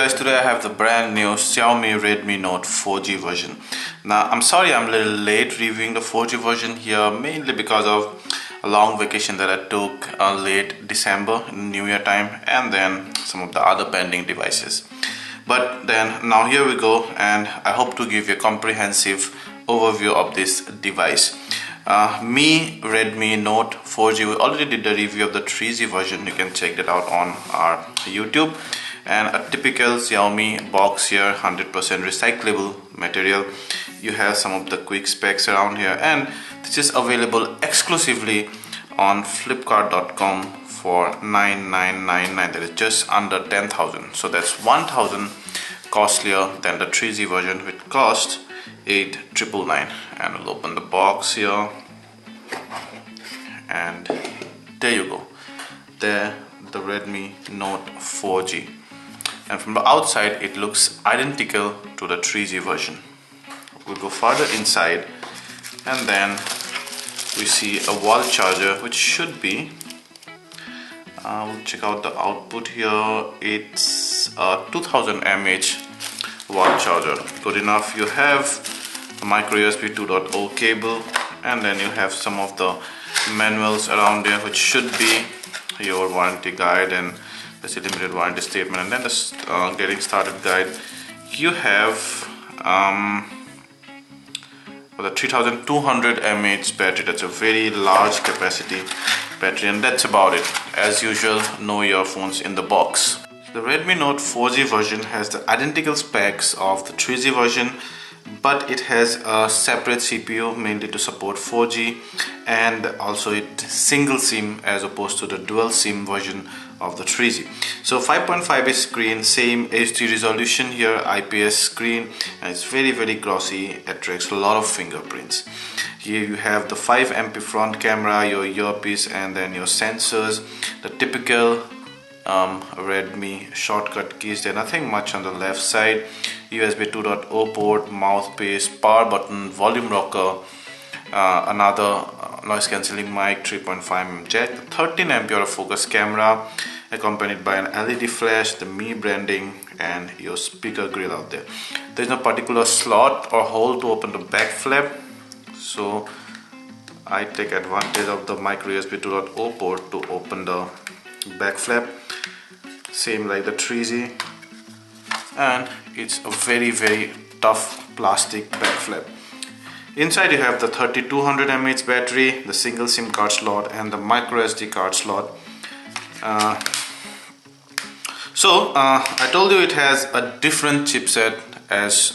guys, today I have the brand new Xiaomi Redmi Note 4G version. Now I'm sorry I'm a little late reviewing the 4G version here, mainly because of a long vacation that I took late December, New Year time, and then some of the other pending devices. But then now here we go, and I hope to give you a comprehensive overview of this device. Redmi Note 4G, we already did the review of the 3G version. You can check that out on our YouTube. And a typical Xiaomi box here, 100% recyclable material. You have some of the quick specs around here, and this is available exclusively on flipkart.com for 9,999. that is just under 10,000, so that's 1,000 costlier than the 3G version, which cost 8,999. And we'll open the box here, and there you go, there the Redmi Note 4G. And from the outside it looks identical to the 3G version. We'll go further inside, and then we see a wall charger, which should be we'll check out the output here. It's a 2000 mAh wall charger, good enough. You have a micro USB 2.0 cable, and then you have some of the manuals around there, which should be your warranty guide and this limited warranty statement, and then the getting started guide. You have for the 3200 mAh battery. That's a very large capacity battery, and that's about it. As usual, no earphones in the box. The Redmi Note 4G version has the identical specs of the 3G version, but it has a separate CPU, mainly to support 4G, and also it single SIM as opposed to the dual SIM version of the 3G. So 5.5 screen, same HD resolution here, IPS screen, and it's very glossy, attracts a lot of fingerprints. Here you have the 5MP front camera, your earpiece, and then your sensors, the typical Redmi shortcut keys. There's nothing much on the left side. USB 2.0 port, mouthpiece, power button, volume rocker, another noise cancelling mic, 3.5mm jack, 13 ampere focus camera accompanied by an LED flash, the Mi branding, and your speaker grill out there. There's no particular slot or hole to open the back flap, so I take advantage of the micro USB 2.0 port to open the back flap, same like the 3G, and it's a very tough plastic back flap. Inside you have the 3200 mAh battery, the single SIM card slot, and the micro SD card slot. I told you it has a different chipset as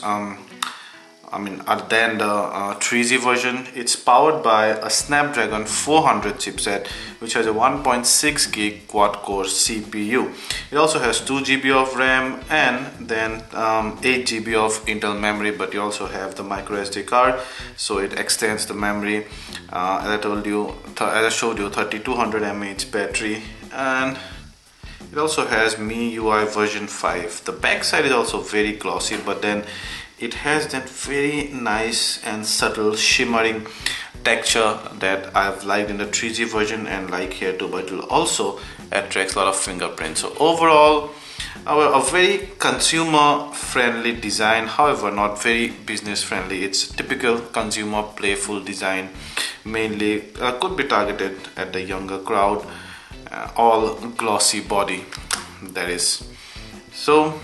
than the 3G version. It's powered by a Snapdragon 400 chipset, which has a 1.6 gig quad-core CPU. It also has 2 GB of RAM and then 8 GB of internal memory, but you also have the micro SD card, so it extends the memory. As I showed you, 3200 mAh battery, and it also has MIUI version 5. The back side is also very glossy, but then it has that very nice and subtle shimmering texture that I've liked in the 3G version and like here too, but it will also attract a lot of fingerprints. So overall, a very consumer friendly design, however not very business friendly. It's typical consumer playful design, mainly could be targeted at the younger crowd, all glossy body, that is. So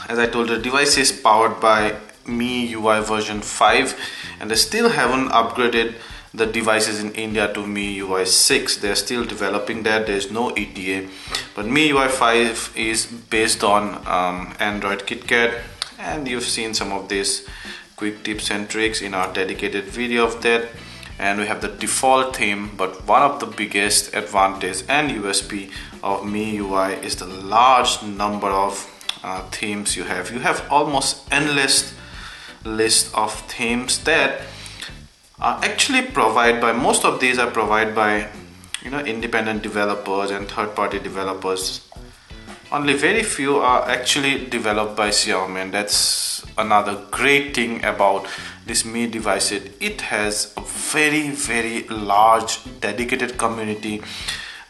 as I told you, the device is powered by MIUI version 5, and they still haven't upgraded the devices in India to MIUI 6. They're still developing that. There's no ETA, but MIUI 5 is based on Android KitKat, and you've seen some of these quick tips and tricks in our dedicated video of that. And we have the default theme, but one of the biggest advantage and USP of MIUI is the large number of themes you have. You have almost endless list of themes that are actually provided by, most of these are provided by independent developers and third-party developers. Only very few are actually developed by Xiaomi, and that's another great thing about this Mi device. It has a very large dedicated community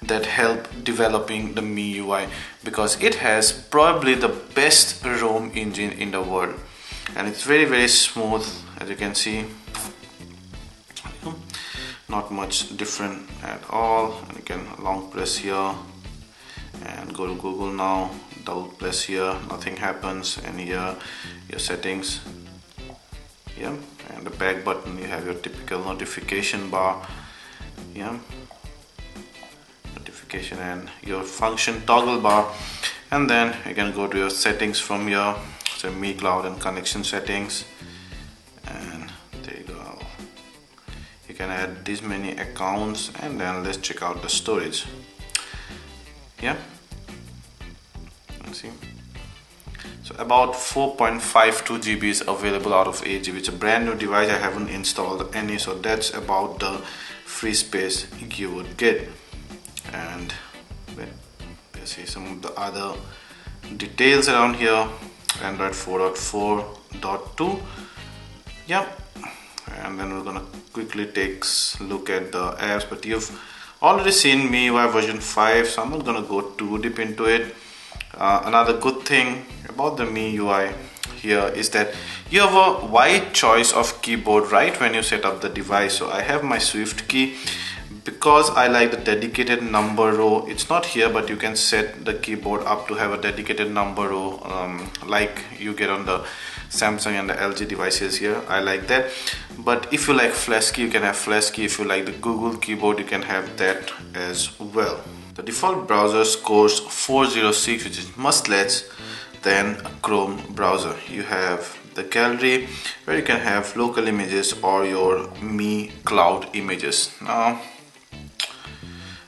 that help developing the MIUI, because it has probably the best ROM engine in the world, and it's very smooth, as you can see. Not much different at all. And you can long press here and go to Google now, double press here, nothing happens, and here your settings, yeah, and the back button you have your typical notification bar, yeah, notification, and your function toggle bar, and then you can go to your settings from here, so Mi Cloud and connection settings, and there you go. You can add this many accounts, and then let's check out the storage. Yeah, let's see. So about 4.52 GB is available out of 8 GB. It's a brand new device, I haven't installed any, so that's about the free space you would get. And let's see some of the other details around here. Android 4.4.2, yeah. And then we're gonna quickly take a look at the apps, but you've already seen MIUI version 5, so I'm not gonna go too deep into it. Another good thing about the MIUI here is that you have a wide choice of keyboard right when you set up the device. So I have my Swift key because I like the dedicated number row. It's not here, but you can set the keyboard up to have a dedicated number row, like you get on the Samsung and the LG devices here. I like that. But if you like flash key, you can have flash key. If you like the Google keyboard, you can have that as well. The default browser scores 406, which is much less than a Chrome browser. You have the gallery where you can have local images or your Mi Cloud images. Now,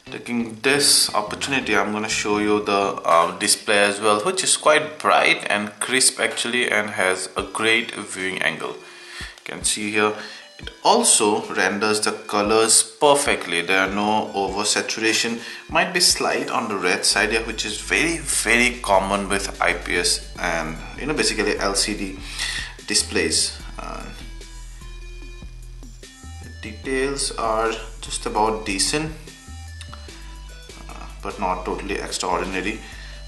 taking this opportunity, I'm going to show you the display as well, which is quite bright and crisp actually, and has a great viewing angle. You can see here it also renders the colors perfectly. There are no oversaturation. Might be slight on the red side here, which is very common with IPS and basically LCD displays. The details are just about decent, but not totally extraordinary.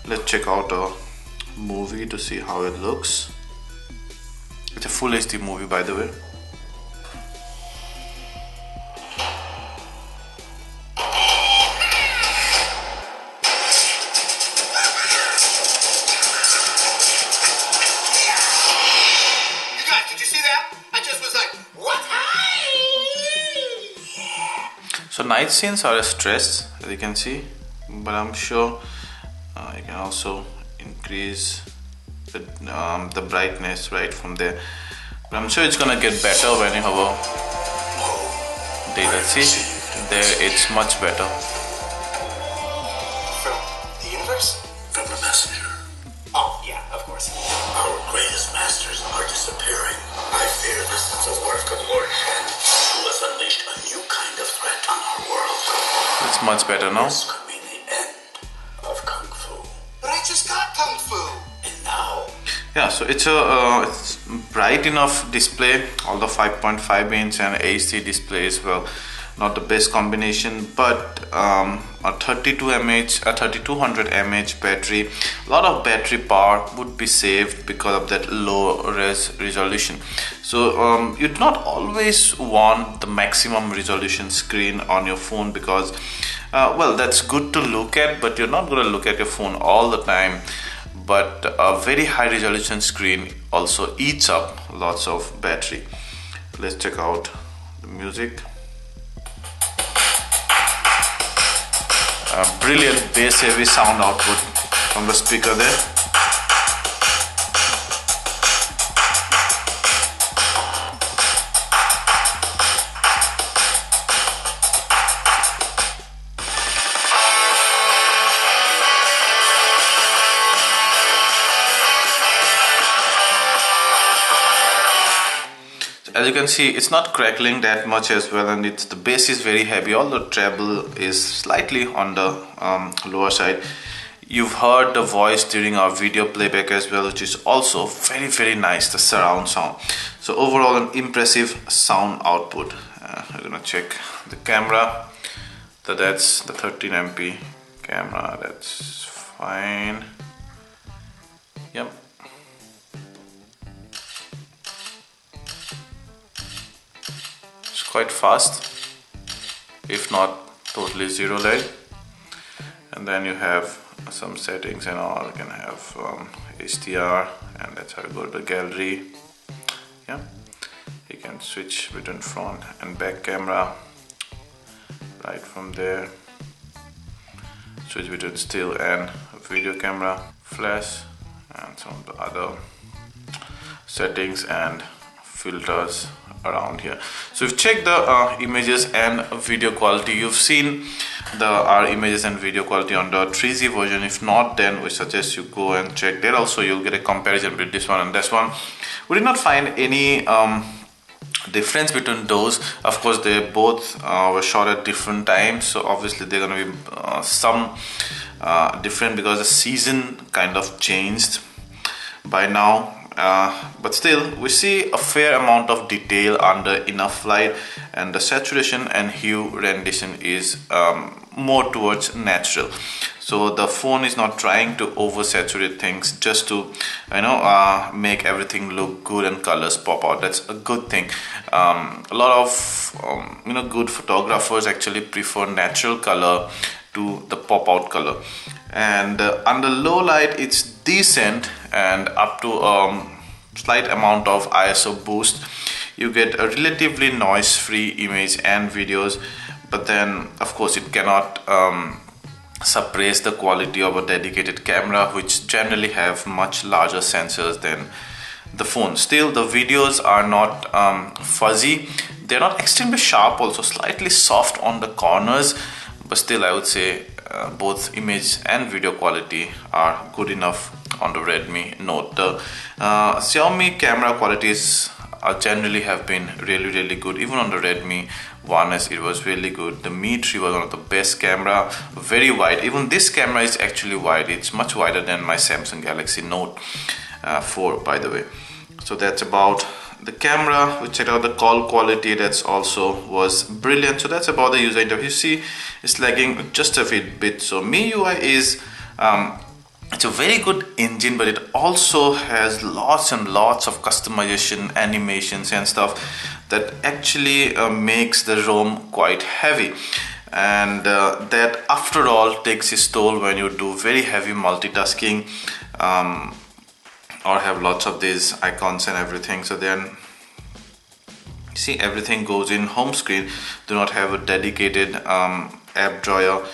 Let's check out a movie to see how it looks. It's a full HD movie, by the way. So night scenes are stressed, as you can see, but I'm sure you can also increase the brightness right from there. But I'm sure it's gonna get better when you have a data. See, there it's much better. From the universe? From the messenger. Oh, yeah, of course. Our greatest masters are disappearing. I fear this is the work of Lord Shen, who has unleashed a new kind of threat on our world. It's much better now. This could be the end of Kung Fu. But I just got Kung Fu! And now... Yeah, so it's bright enough display, although 5.5 inch and HD display as well. Not the best combination, but a 3200 mAh battery, a lot of battery power would be saved because of that low resolution. So you'd not always want the maximum resolution screen on your phone, because well, that's good to look at, but you're not going to look at your phone all the time. But a very high resolution screen also eats up lots of battery. Let's check out the music. Brilliant bass heavy sound output from the speaker there. As you can see, it's not crackling that much as well, and the bass is very heavy, although treble is slightly on the lower side. You've heard the voice during our video playback as well, which is also very nice, the surround sound. So overall, an impressive sound output. We're gonna check the camera. So that's the 13MP camera, that's fine. Yep. It's quite fast, if not totally zero lag. And then you have some settings and all. You can have HDR, and that's how you go to the gallery. Yeah, you can switch between front and back camera right from there. Switch between still and video camera, flash, and some of the other settings and filters around here. So if you check the images and video quality, you've seen our images and video quality on the 3G version. If not, then we suggest you go and check there. Also, you'll get a comparison with this one and this one. We did not find any difference between those. Of course, they both were shot at different times, so obviously they're going to be some different because the season kind of changed by now. But still, we see a fair amount of detail under enough light, and the saturation and hue rendition is more towards natural. So the phone is not trying to oversaturate things just to make everything look good and colors pop out. That's a good thing. A lot of good photographers actually prefer natural color to the pop out color, and under low light it's decent, and up to slight amount of ISO boost you get a relatively noise-free image and videos. But then of course it cannot suppress the quality of a dedicated camera, which generally have much larger sensors than the phone. Still, the videos are not fuzzy, they're not extremely sharp, also slightly soft on the corners, but still I would say both image and video quality are good enough on the Redmi Note. The Xiaomi camera qualities generally have been really good. Even on the Redmi 1S it was really good. The MIUI was one of the best camera, very wide. Even this camera is actually wide, it's much wider than my Samsung Galaxy Note 4, by the way. So that's about the camera. We checked out the call quality, that's also was brilliant. So that's about the user interface. You see it's lagging just a bit. So MIUI is it's a very good engine, but it also has lots and lots of customization, animations and stuff that actually makes the ROM quite heavy, and that after all takes its toll when you do very heavy multitasking or have lots of these icons and everything. So then see, everything goes in home screen, do not have a dedicated app drawer.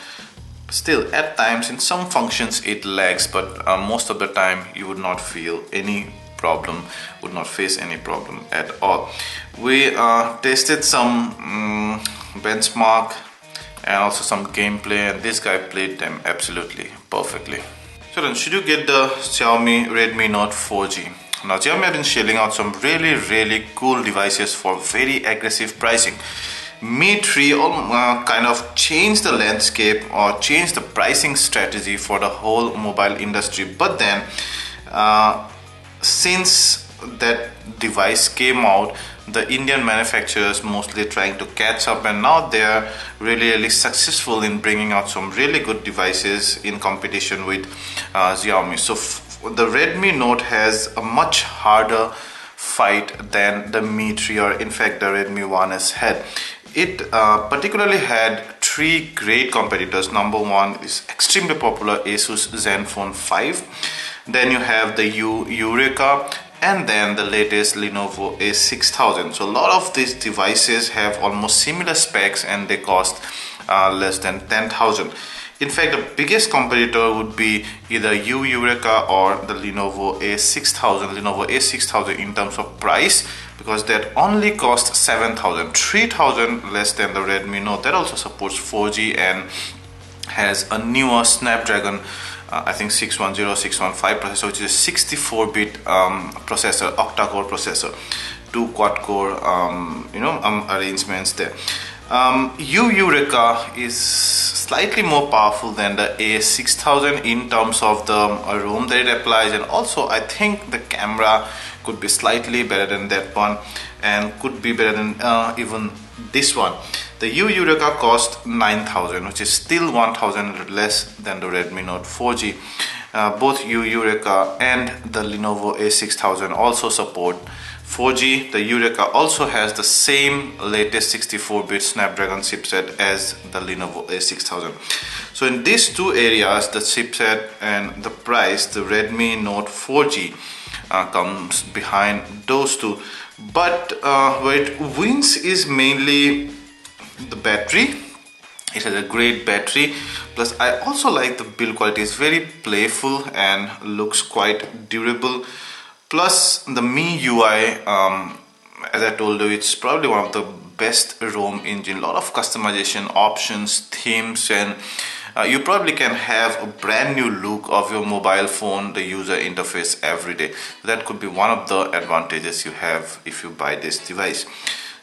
Still, at times in some functions it lags, but most of the time you would not feel any problem, would not face any problem at all. We tested some benchmark and also some gameplay, and this guy played them absolutely perfectly. So then, should you get the Xiaomi Redmi Note 4G? Now Xiaomi have been shelling out some really cool devices for very aggressive pricing. Mi 3 kind of changed the landscape or changed the pricing strategy for the whole mobile industry. But then since that device came out, the Indian manufacturers mostly trying to catch up, and now they are really successful in bringing out some really good devices in competition with Xiaomi. So the Redmi Note has a much harder fight than the Mi 3 or in fact the Redmi 1S had. It particularly had three great competitors. Number one is extremely popular Asus Zenfone 5. Then you have the Eureka, and then the latest Lenovo A6000. So a lot of these devices have almost similar specs and they cost less than 10,000. In fact, the biggest competitor would be either Eureka or the Lenovo A6000. Lenovo A6000 in terms of price, because that only costs 7,000, 3,000 less than the Redmi Note. That also supports 4G and has a newer Snapdragon I think 610, 615 processor, which is a 64-bit processor, octa-core processor, 2 quad-core arrangements there. Eureka is slightly more powerful than the A6000 in terms of the ROM that it applies, and also I think the camera could be slightly better than that one and could be better than even this one. The U Eureka cost 9,000, which is still 1,000 less than the Redmi Note 4G. Both U Eureka and the Lenovo A6000 also support 4G. The Eureka also has the same latest 64-bit Snapdragon chipset as the Lenovo A6000. So in these two areas, the chipset and the price, the Redmi Note 4G comes behind those two. But where it wins is mainly the battery. It has a great battery, plus I also like the build quality. It's very playful and looks quite durable. Plus the MIUI, as I told you, it's probably one of the best ROM engine. A lot of customization options, themes, and you probably can have a brand new look of your mobile phone, the user interface every day. That could be one of the advantages you have if you buy this device.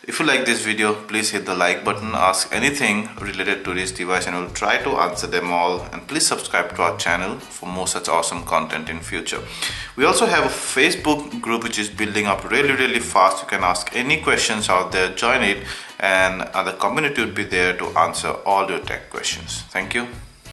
If you like this video, please hit the like button, ask anything related to this device, and we'll try to answer them all. And please subscribe to our channel for more such awesome content in future. We also have a Facebook group which is building up really fast. You can ask any questions out there, join it, and the community will be there to answer all your tech questions. Thank you.